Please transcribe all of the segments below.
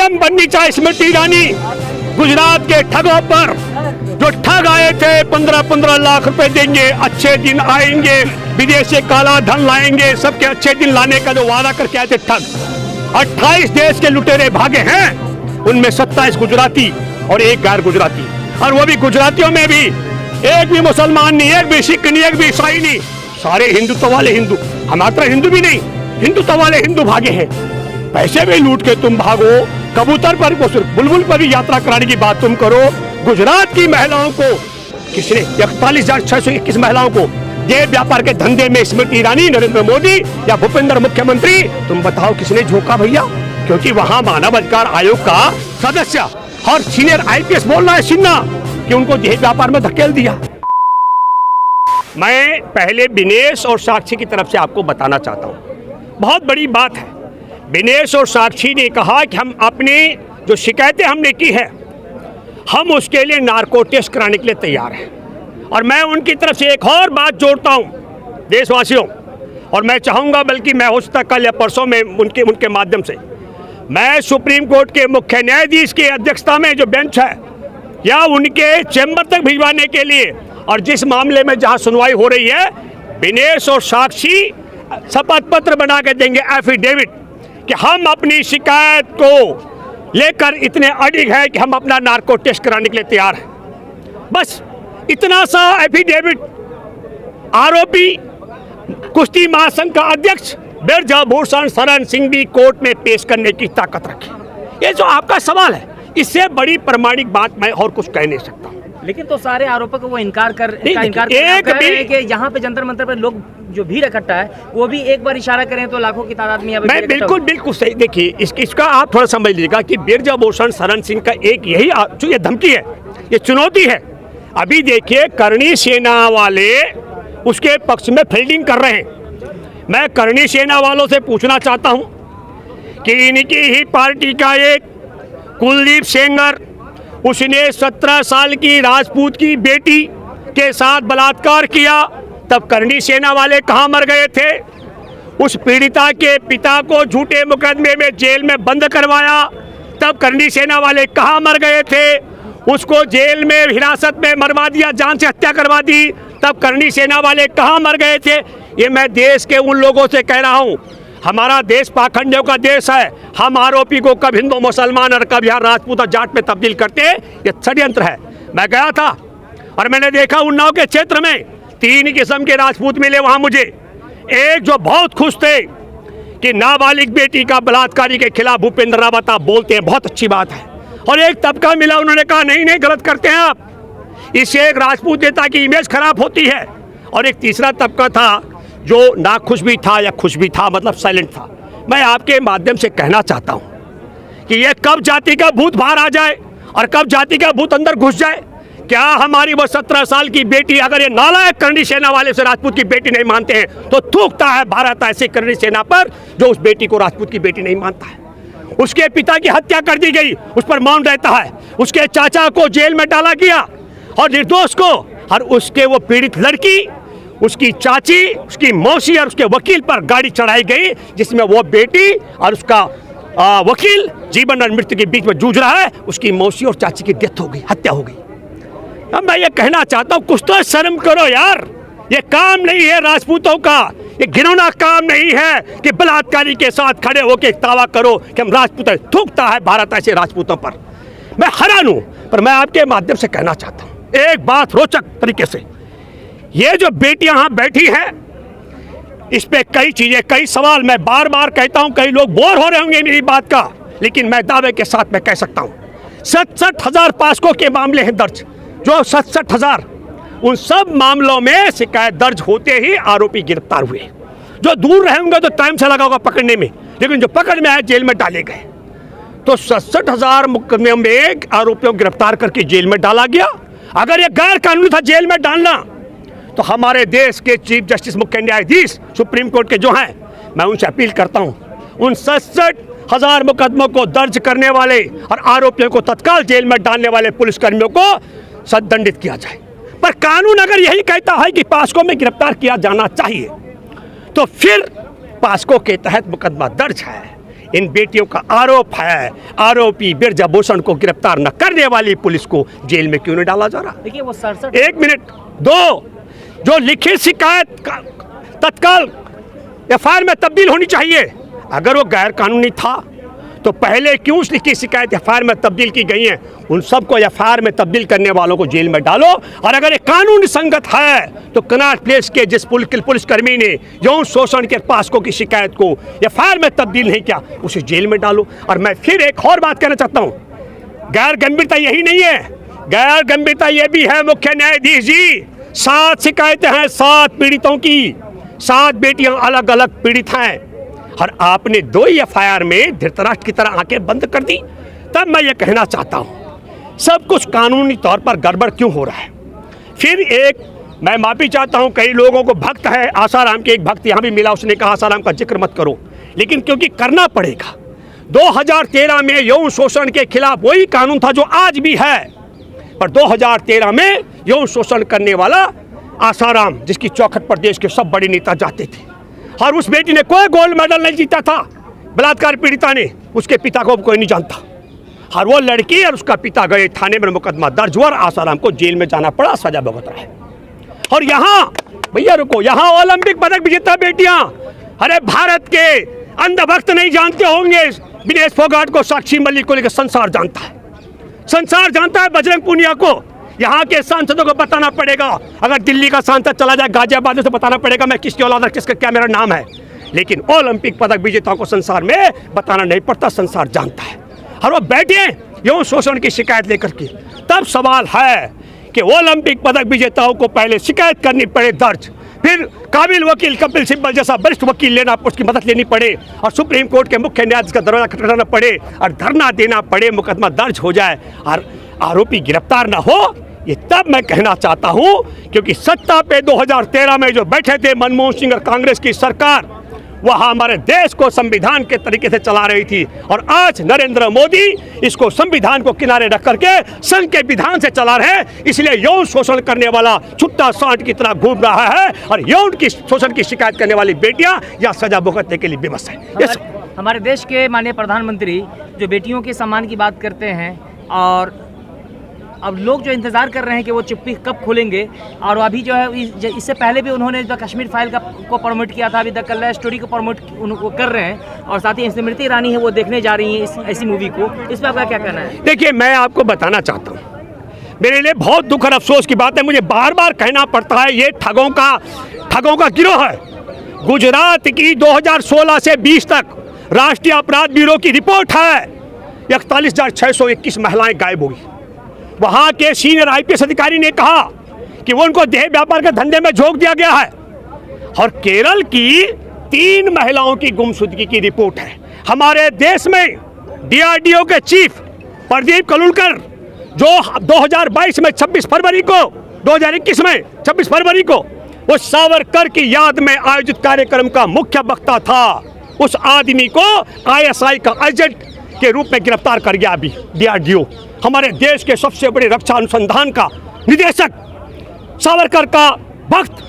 PM बननी चाहिए स्मृति ईरानी। गुजरात के ठगों पर जो ठग आए थे 15-15 लाख रुपए देंगे, अच्छे दिन आएंगे, विदेश से काला धन लाएंगे, सबके अच्छे दिन लाने का जो वादा करके आए थे ठग, 28 देश के लुटेरे भागे हैं। उनमें 27 गुजराती और 1 गैर गुजराती, और वो भी गुजरातियों में भी एक भी मुसलमान नहीं, एक भी सिख नहीं, एक भी ईसाई नहीं, सारे हिंदुत्व वाले हिंदू। हमारा तरह हिंदू भी नहीं, हिंदुत्व वाले हिंदू भागे हैं। पैसे भी लूट के तुम भागो, कबूतर पर बुलबुल पर भी यात्रा कराने की बात तुम करो। गुजरात की महिलाओं को किसने 41,621 महिलाओं को ये व्यापार के धंधे में स्मृति ईरानी, नरेंद्र मोदी या भूपेंद्र मुख्यमंत्री, तुम बताओ किसने झोंका भैया? क्योंकि वहां मानव अधिकार आयोग का सदस्य और सीनियर IPS बोल रहा है सिन्हा कि उनको दहेज व्यापार में धकेल दिया। मैं पहले विनेश और साक्षी की तरफ से आपको बताना चाहता हूं, बहुत बड़ी बात है। विनेश और साक्षी ने कहा कि हम अपनी जो शिकायतें हमने की है, हम उसके लिए नार्को टेस्ट कराने के लिए तैयार हैं। और मैं उनकी तरफ से एक और बात जोड़ता हूं देशवासियों, और मैं चाहूँगा बल्कि मैं हो सकता कल या परसों में उनके माध्यम से मैं सुप्रीम कोर्ट के मुख्य न्यायाधीश की अध्यक्षता में जो बेंच है या उनके चैम्बर तक भिजवाने के लिए, और जिस मामले में जहां सुनवाई हो रही है, विनेश और साक्षी शपथ पत्र बना के देंगे, एफिडेविट, कि हम अपनी शिकायत को लेकर इतने अडिग है कि हम अपना नार्को टेस्ट कराने के लिए तैयार हैं। बस इतना सा एफिडेविट आरोपी कुश्ती महासंघ का अध्यक्ष ब्रजभूषण शरण सिंह भी कोर्ट में पेश करने की ताकत रखे। ये जो आपका सवाल है, इससे बड़ी प्रमाणिक बात मैं और कुछ कह नहीं सकता। लेकिन तो सारे आरोपों को वो इनकार कर रहे हैं कि यहाँ पे जंतर मंतर पर लोग जो भीड़ इकट्ठा है वो भी एक बार इशारा करें तो लाखों की तादाद में। मैं बिल्कुल सही। देखिए इसका आप थोड़ा समझ लीजिएगा कि ब्रजभूषण शरण सिंह का एक यही ये धमकी है, ये चुनौती है। अभी देखिए करणी सेना वाले उसके पक्ष में फील्डिंग कर रहे हैं। मैं करणी सेना वालों से पूछना चाहता हूं कि इनकी ही पार्टी का एक कुलदीप सेंगर, उसने 17 साल की राजपूत की बेटी के साथ बलात्कार किया, तब करणी सेना वाले कहां मर गए थे? उस पीड़िता के पिता को झूठे मुकदमे में जेल में बंद करवाया, तब करणी सेना वाले कहां मर गए थे? उसको जेल में हिरासत में मरवा दिया, जान से हत्या करवा दी, तब करणी सेना वाले कहां मर गए थे? ये मैं देश के उन लोगों से कह रहा हूं, हमारा देश पाखंडियों का देश है। हम आरोपी को कब हिंदू मुसलमान और कब यहाँ राजपूत और जाट में तब्दील करते हैं, ये षड्यंत्र है। मैं गया था और मैंने देखा उन्नाव के क्षेत्र में 3 किस्म के राजपूत मिले वहाँ मुझे। एक जो बहुत खुश थे कि नाबालिग बेटी का बलात्कारी के खिलाफ भूपेंद्र रावत आप बोलते हैं, बहुत अच्छी बात है। और एक तबका मिला, उन्होंने कहा नहीं गलत करते हैं आप, इससे एक राजपूत नेता की इमेज खराब होती है। और एक तीसरा तबका था जो नाखुश भी था या खुश भी था, मतलब साइलेंट था। मैं आपके माध्यम से कहना चाहता हूं कि ये कब जाति का भूत बाहर आ जाए और कब जाति का भूत अंदर घुस जाए। क्या हमारी वो 17 साल की बेटी, अगर ये नालायक करणी सेना वाले से राजपूत की बेटी नहीं मानते हैं तो थूकता है भारत ऐसे करणी सेना पर जो उस बेटी को राजपूत की बेटी नहीं मानता है। उसके पिता की हत्या कर दी गई, उस पर मौन रहता है। उसके चाचा को जेल में डाला गया और निर्दोष को, और उसके वो पीड़ित लड़की, उसकी चाची, उसकी मौसी और उसके वकील पर गाड़ी चढ़ाई गई, जिसमें वो बेटी और उसका वकील जीवन और मृत्यु के बीच में जूझ रहा है। उसकी मौसी और चाची की डेथ हो गई, हत्या हो गई। अब मैं ये कहना चाहता हूँ, कुछ तो शर्म करो यार। ये काम नहीं है राजपूतों का, ये घिनौना काम नहीं है कि बलात्कारी के साथ खड़े होकर दावा करो कि हम राजपूत हैं। थूकता है भारत ऐसे राजपूतों पर। मैं हैरान हूँ, पर मैं आपके माध्यम से कहना चाहता हूँ एक बात रोचक तरीके से। ये जो बेटी यहाँ बैठी है, इस पे कई चीजें, कई सवाल मैं बार बार कहता हूँ, कई लोग बोर हो रहे होंगे मेरी बात का, लेकिन मैं दावे के साथ मैं कह सकता हूँ 67,000 पास्को के मामले हैं दर्ज, जो 67,000, उन सब मामलों में शिकायत दर्ज होते ही आरोपी गिरफ्तार हुए। जो दूर रहे होंगे तो टाइम से लगा होगा पकड़ने में, लेकिन जो पकड़ में आए जेल में डाले गए। तो 67,000 मुकदमे में आरोपियों को गिरफ्तार करके जेल में डाला गया। अगर ये गैर कानूनी था जेल में डालना, तो हमारे देश के चीफ जस्टिस मुख्य न्यायाधीश सुप्रीम कोर्ट के जो हैं, मैं उनसे अपील करता हूं, उन 67,000 मुकदमों को दर्ज करने वाले और आरोपियों को तत्काल जेल में डालने वाले पुलिसकर्मियों को सददंडित किया जाए। पर कानून अगर यही कहता है कि पास्को में गिरफ्तार किया जाना चाहिए, तो फिर पास्को के तहत मुकदमा दर्ज है। इन बेटियों का आरोप है, आरोपी बिरजा भूषण को गिरफ्तार न करने वाली पुलिस को जेल में क्यों नहीं डाला जा रहा? देखिए वो 67 एक मिनट, दो, जो लिखित शिकायत तत्काल एफआईआर में तब्दील होनी चाहिए। अगर वो गैर कानूनी था तो पहले क्यों उस लिखित शिकायत एफआईआर में तब्दील की गई है? उन सबको एफआईआर में तब्दील करने वालों को जेल में डालो। और अगर ये कानून संगत है तो कनॉट प्लेस के जिस पुलिसकर्मी ने यौन शोषण के पास्को की शिकायत को एफआईआर में तब्दील नहीं किया, उसे जेल में डालो। और मैं फिर एक और बात कहना चाहता हूँ, गैर गंभीरता यही नहीं है, गैर गंभीरता ये भी है मुख्य न्यायाधीश जी। 7 शिकायतें हैं 7 पीड़ितों की, 7 बेटियां अलग अलग पीड़ित हैं, और आपने 2 एफआईआर में धृतराष्ट्र की तरह आंखें बंद कर दी। तब मैं ये कहना चाहता हूं सब कुछ कानूनी तौर पर गड़बड़ क्यों हो रहा है। फिर एक मैं माफी चाहता हूं, कई लोगों को भक्त है, आसाराम के एक भक्त यहां भी मिला, उसने कहा आसाराम का जिक्र मत करो, लेकिन क्योंकि करना पड़ेगा। 2013 में यौन शोषण के खिलाफ वही कानून था जो आज भी है, पर 2013 में यौन शोषण करने वाला आसाराम, जिसकी चौखट पर देश के सब बड़े नेता जाते थे, और उस बेटी ने कोई गोल्ड मेडल नहीं जीता था, बलात्कार पीड़िता ने, उसके पिता को कोई नहीं जानता, और वो लड़की और उसका पिता गए थाने में, मुकदमा दर्ज हुआ, आसाराम को जेल में जाना पड़ा, सजा भुगत रहा है। और यहाँ भैया रुको, यहाँ ओलंपिक पदक विजेता बेटियां, अरे भारत के अंधभक्त नहीं जानते होंगे विनेश फोगाट को, साक्षी मलिक को, लेकर संसार जानता है, संसार जानता है बजरंग पूनिया को। यहाँ के सांसदों को बताना पड़ेगा, अगर दिल्ली का सांसद चला जाए गाजियाबाद से बताना पड़ेगा मैं किसकी औलाद, किसका क्या मेरा नाम है, लेकिन ओलंपिक पदक विजेताओं को संसार में बताना नहीं पड़ता, संसार जानता है। और वो बैठे यौन शोषण की शिकायत लेकर के। तब सवाल है कि ओलंपिक पदक विजेताओं को पहले शिकायत करनी पड़े दर्ज, फिर काबिल वकील कपिल सिब्बल जैसा वरिष्ठ वकील लेना, उसकी मदद लेनी पड़े, और सुप्रीम कोर्ट के मुख्य न्यायाधीश का दरवाजा खटखटाना पड़े, और धरना देना पड़े, मुकदमा दर्ज हो जाए, और आरोपी गिरफ्तार ना हो। ये तब मैं कहना चाहता हूं क्योंकि सत्ता पे 2013 में जो बैठे थे मनमोहन सिंह और कांग्रेस की सरकार, वह हमारे देश को संविधान के तरीके से चला रही थी, और आज नरेंद्र मोदी इसको संविधान को किनारे रख करके संघ के विधान से चला रहे हैं। इसलिए यौन शोषण करने वाला छुट्टा सांड की तरह घूम रहा है, और यौन की शोषण की शिकायत करने वाली बेटियां या सजा भुगतने के लिए विवश है। हमारे देश के माननीय प्रधानमंत्री जो बेटियों के सम्मान की बात करते हैं, और अब लोग जो इंतज़ार कर रहे हैं कि वो चिप्पी कब खोलेंगे, और अभी जो है इससे पहले भी उन्होंने द कश्मीर फाइल को प्रमोट किया था, अभी द कल्ला स्टोरी को प्रमोट कर रहे हैं, और साथ ही स्मृति ईरानी है वो देखने जा रही हैं ऐसी मूवी को, इस पर आपका क्या कहना है? देखिए, मैं आपको बताना चाहता हूँ, मेरे लिए बहुत दुख और अफसोस की बात है, मुझे बार बार कहना पड़ता है, ये ठगों का गिरोह है। गुजरात की 2016 से 20 तक राष्ट्रीय अपराध ब्यूरो की रिपोर्ट है, 41,621 महिलाएं गायब हुई। वहां के सीनियर आईपीएस अधिकारी ने कहा कि वो उनको देह व्यापार के धंधे में झोंक दिया गया है। और केरल की 3 महिलाओं की गुमशुदगी की रिपोर्ट है। हमारे देश में डीआरडीओ के चीफ प्रदीप कलुलकर, जो 2022 में 26 फरवरी को 2021 में 26 फरवरी को वो सावरकर की याद में आयोजित कार्यक्रम का मुख्य वक्ता था, उस आदमी को आईएसआई का एजेंट के रूप में गिरफ्तार कर गया अभी डीआरडीओ। हमारे देश के सबसे बड़े रक्षा अनुसंधान का निदेशक सावरकर का भक्त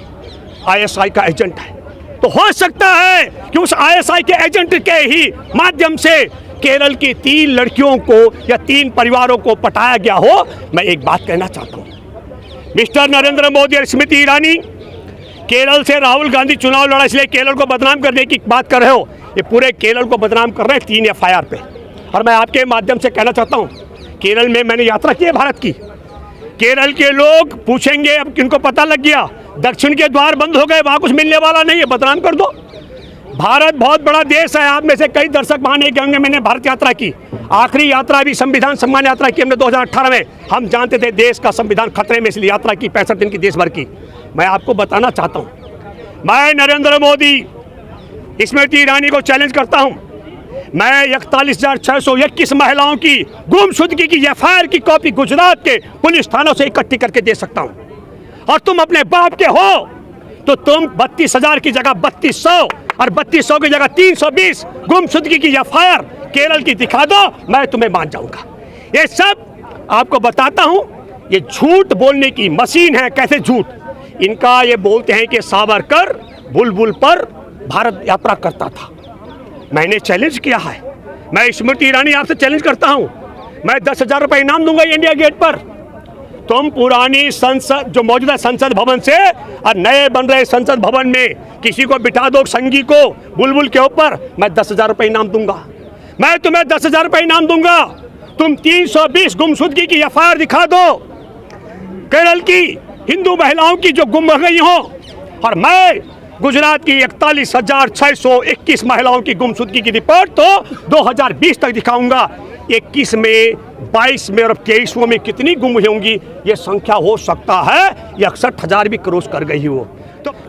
आईएसआई का एजेंट है। तो हो सकता है कि उस आईएसआई के एजेंट के ही माध्यम से केरल की 3 लड़कियों को या 3 परिवारों को पटाया गया हो। मैं एक बात कहना चाहता हूँ, मिस्टर नरेंद्र मोदी और स्मृति ईरानी, केरल से राहुल गांधी चुनाव लड़ा इसलिए केरल को बदनाम करने की बात कर रहे हो, ये पूरे केरल को बदनाम कर रहे हैं 3 एफआईआर पे। और मैं आपके माध्यम से कहना चाहता हूँ, केरल में मैंने यात्रा की है भारत की, केरल के लोग पूछेंगे, अब किनको पता लग गया दक्षिण के द्वार बंद हो गए, वहाँ कुछ मिलने वाला नहीं है, बदनाम कर दो। भारत बहुत बड़ा देश है, आप में से कई दर्शक वहाँ नहीं कहेंगे मैंने भारत यात्रा की। आखिरी यात्रा भी संविधान सम्मान यात्रा की हमने 2018 में, हम जानते थे देश का संविधान खतरे में, इसलिए यात्रा की 65 दिन की देश भर की। मैं आपको बताना चाहता हूँ, मैं नरेंद्र मोदी स्मृति ईरानी को चैलेंज करता हूँ, मैं 41,621 महिलाओं की गुमशुदगी की एफआईआर की कॉपी गुजरात के पुलिस थानों से इकट्ठी करके दे सकता हूँ। और तुम अपने बाप के हो तो तुम 32,000 की जगह 3200 और 3200 की जगह 320 गुमशुदगी की एफआईआर केरल की दिखा दो, मैं तुम्हें मान जाऊंगा। ये सब आपको बताता हूँ, ये झूठ बोलने की मशीन है। कैसे झूठ? इनका ये बोलते हैं कि सावरकर बुलबुल पर भारत यात्रा करता था। मैंने चैलेंज किया है मैं स्मृति ईरानी आपसे चैलेंज करता हूं, मैं 10,000 रुपये इनाम दूंगा इंडिया गेट पर। तुम पुरानी संसद जो मौजूदा संसद भवन से और नए बन रहे संसद भवन में किसी को बिठा दो, संगी को बुलबुल के ऊपर, मैं 10,000 रुपये इनाम दूंगा। मैं तुम्हें 10,000 रुपये इनाम दूंगा। तुम 320 गुमशुदगी की एफआईआर दिखा दो, केरल की हिंदू महिलाओं की जो गुम हो गई हो, और मैं गुजरात की 41,621 महिलाओं की गुमशुदगी की रिपोर्ट तो 2020 तक दिखाऊंगा। 21 में, 22 में और 23 में कितनी गुम होंगी ये संख्या हो सकता है ये 61,000 भी क्रॉस कर गई हो।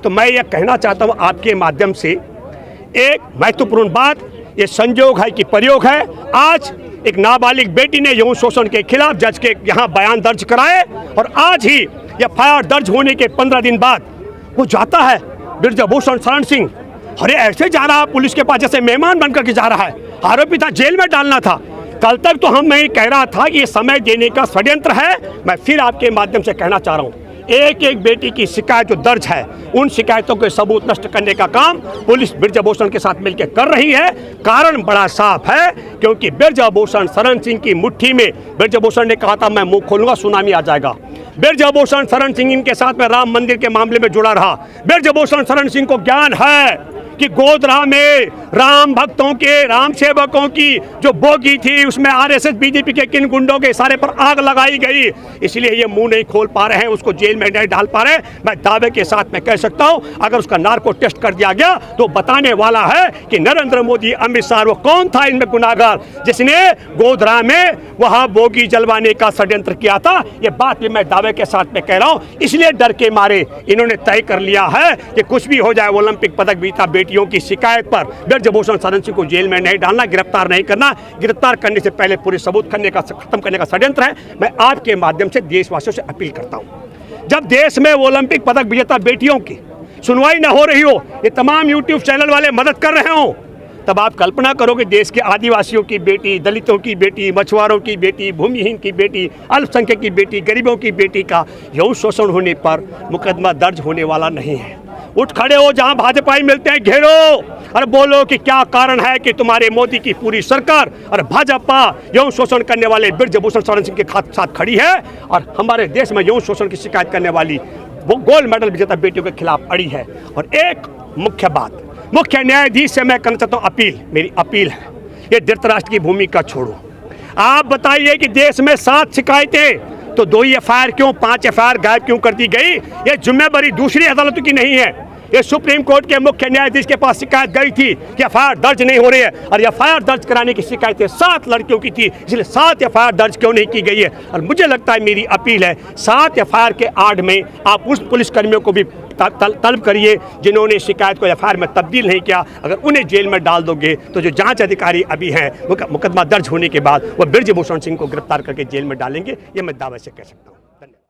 तो मैं ये कहना चाहता हूँ आपके माध्यम से, एक महत्वपूर्ण बात, ये संयोग है कि प्रयोग है। आज एक नाबालिग बेटी ने यौन शोषण के खिलाफ जज के यहाँ बयान दर्ज कराए और आज ही एफआईआर दर्ज होने के 15 दिन बाद वो जाता है ब्रजभूषण शरण सिंह। अरे ऐसे जा रहा पुलिस के पास जैसे मेहमान बनकर के जा रहा है, आरोपी था, जेल में डालना था। कल तक तो मैं कह रहा था कि ये समय देने का षड्यंत्र है। मैं फिर आपके माध्यम से कहना चाह रहा हूँ, एक एक बेटी की शिकायत जो दर्ज है उन शिकायतों के सबूत नष्ट करने का काम पुलिस ब्रजभूषण के साथ मिलकर कर रही है। कारण बड़ा साफ है, क्योंकि ब्रजभूषण शरण सिंह की मुट्ठी में, ब्रजभूषण ने कहा था मैं मुंह खोलूंगा सुनामी आ जाएगा। ब्रजभूषण शरण सिंह इनके साथ में राम मंदिर के मामले में जुड़ा रहा। ब्रजभूषण शरण सिंह को ज्ञान है कि गोधरा में राम भक्तों के, राम सेवकों की जो बोगी थी उसमें आरएसएस बीजेपी के किन गुंडों के इशारे पर आग लगाई गई, इसलिए ये मुंह नहीं खोल पा रहे हैं, उसको जेल में नहीं डाल पा रहे। मैं दावे के साथ में कह सकता हूं, अगर उसका नार्को टेस्ट कर दिया गया तो बताने वाला है कि नरेंद्र मोदी, अमित शाह, वो कौन था इनमें गुनाहगार जिसने गोधरा में वहां बोगी जलवाने का षड्यंत्र किया था। ये बात भी मैं दावे के साथ में कह रहा हूं। इसलिए डर के मारे इन्होंने तय कर लिया है कि कुछ भी हो जाए, ओलंपिक पदक विजेता बेटियों की शिकायत पर ब्रजभूषण शरण सिंह को जेल में नहीं डालना, गिरफ्तार नहीं करना। गिरफ्तार करने से पहले पूरे सबूत खत्म करने का षड्यंत्र है। मैं आपके माध्यम से देशवासियों से अपील करता हूं, जब देश में ओलंपिक पदक विजेता बेटियों की सुनवाई न हो रही हो, ये तमाम यूट्यूब चैनल वाले मदद कर रहे हो, तब आप कल्पना करो कि देश के आदिवासियों की बेटी, दलितों की बेटी, मछुआरों की बेटी, भूमिहीन की बेटी, अल्पसंख्यक की बेटी, गरीबों की बेटी का यौन शोषण होने पर मुकदमा दर्ज होने वाला नहीं है। उठ खड़े हो, जहां भाजपाई मिलते हैं घेरो और बोलो कि क्या कारण है कि तुम्हारे मोदी की पूरी सरकार और भाजपा यौन शोषण करने वाले ब्रजभूषण शरण सिंह के साथ खड़ी है और हमारे देश में यौन शोषण की शिकायत करने वाली वो गोल्ड मेडल विजेता बेटियों के खिलाफ अड़ी है। और एक मुख्य बात, मुख्य न्यायाधीश से मैं करना चाहता हूँ अपील, मेरी अपील है, ये धृतराष्ट्र की भूमिका छोड़ो। आप बताइए कि देश में 7 शिकायतें तो 2 ही एफआईआर क्यों, 5 एफआईआर गायब क्यों कर दी गई? ये जिम्मेदारी दूसरी अदालतों की नहीं है। ये सुप्रीम कोर्ट के मुख्य न्यायाधीश के पास शिकायत गई थी कि एफआईआर दर्ज नहीं हो रही है, और एफआईआर दर्ज कराने की शिकायतें 7 लड़कियों की थी, इसलिए 7 एफआईआर दर्ज क्यों नहीं की गई है? और मुझे लगता है, मेरी अपील है, 7 एफआईआर के आड़ में आप उस पुलिसकर्मियों को भी तलब करिए जिन्होंने शिकायत को एफआईआर में तब्दील नहीं किया। अगर उन्हें जेल में डाल दोगे तो जो जांच अधिकारी अभी हैं मुकदमा दर्ज होने के बाद वो ब्रजभूषण सिंह को गिरफ्तार करके जेल में डालेंगे, ये मैं दावे से कह सकता हूँ। धन्यवाद।